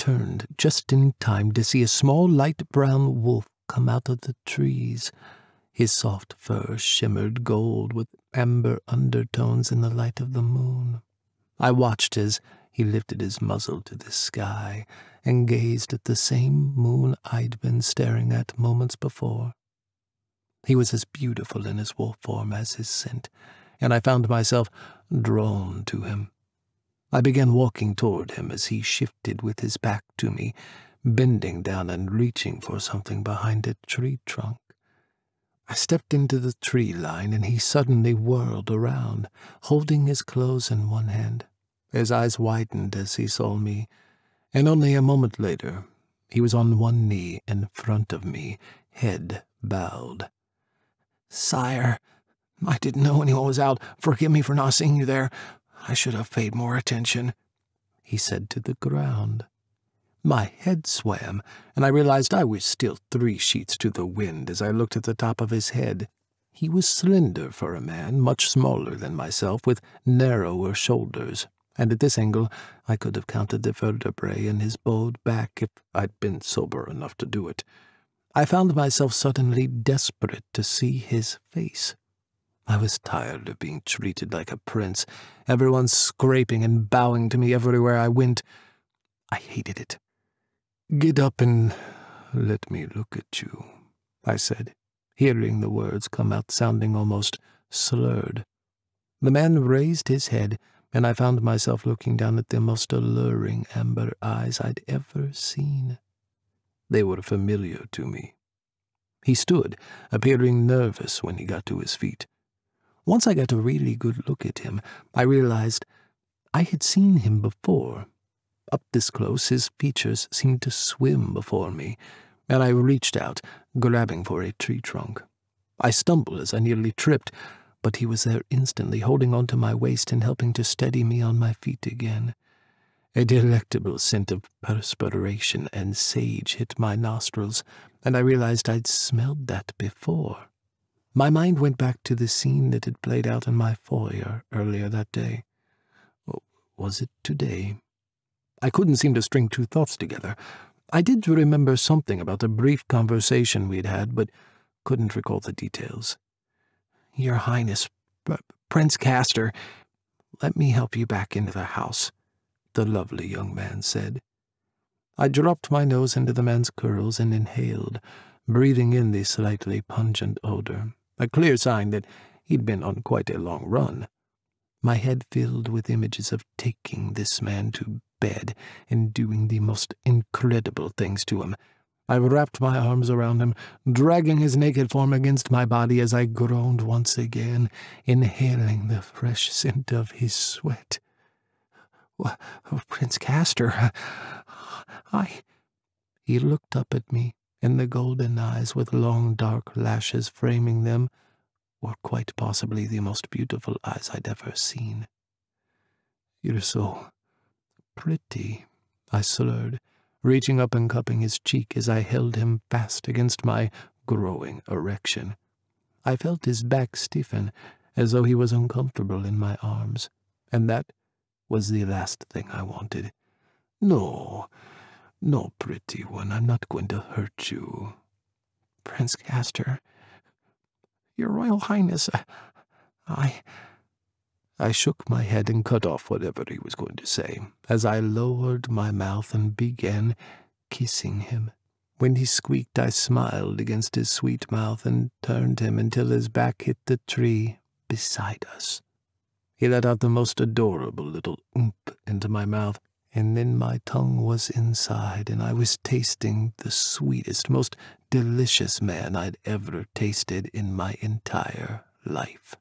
turned just in time to see a small light brown wolf come out of the trees. His soft fur shimmered gold with amber undertones in the light of the moon. I watched as he lifted his muzzle to the sky and gazed at the same moon I'd been staring at moments before. He was as beautiful in his wolf form as his scent, and I found myself drawn to him. I began walking toward him as he shifted with his back to me, bending down and reaching for something behind a tree trunk. I stepped into the tree line, and he suddenly whirled around, holding his clothes in one hand. His eyes widened as he saw me, and only a moment later, he was on one knee in front of me, head bowed. "Sire, I didn't know anyone was out. Forgive me for not seeing you there. I should have paid more attention," he said to the ground. My head swam, and I realized I was still 3 sheets to the wind as I looked at the top of his head. He was slender for a man, much smaller than myself, with narrower shoulders, and at this angle I could have counted the vertebrae in his bowed back if I'd been sober enough to do it. I found myself suddenly desperate to see his face. I was tired of being treated like a prince, everyone scraping and bowing to me everywhere I went. I hated it. "Get up and let me look at you," I said, hearing the words come out sounding almost slurred. The man raised his head, and I found myself looking down at the most alluring amber eyes I'd ever seen. They were familiar to me. He stood, appearing nervous when he got to his feet. Once I got a really good look at him, I realized I had seen him before. Up this close, his features seemed to swim before me, and I reached out, grabbing for a tree trunk. I stumbled as I nearly tripped, but he was there instantly, holding onto my waist and helping to steady me on my feet again. A delectable scent of perspiration and sage hit my nostrils, and I realized I'd smelled that before. My mind went back to the scene that had played out in my foyer earlier that day. Was it today? I couldn't seem to string 2 thoughts together. I did remember something about a brief conversation we'd had, but couldn't recall the details. "Your Highness, Prince Castor, let me help you back into the house," the lovely young man said. I dropped my nose into the man's curls and inhaled, breathing in the slightly pungent odor, a clear sign that he'd been on quite a long run. My head filled with images of taking this man to bed and doing the most incredible things to him. I wrapped my arms around him, dragging his naked form against my body as I groaned once again, inhaling the fresh scent of his sweat. "Prince Castor, He looked up at me, and the golden eyes with long dark lashes framing them were quite possibly the most beautiful eyes I'd ever seen. "You're so pretty," I slurred, reaching up and cupping his cheek as I held him fast against my growing erection. I felt his back stiffen, as though he was uncomfortable in my arms, and that was the last thing I wanted. "No, pretty one, I'm not going to hurt you." "Prince Castor, Your Royal Highness, I shook my head and cut off whatever he was going to say, as I lowered my mouth and began kissing him. When he squeaked, I smiled against his sweet mouth and turned him until his back hit the tree beside us. He let out the most adorable little oomp into my mouth, and then my tongue was inside, and I was tasting the sweetest, most delicious man I'd ever tasted in my entire life.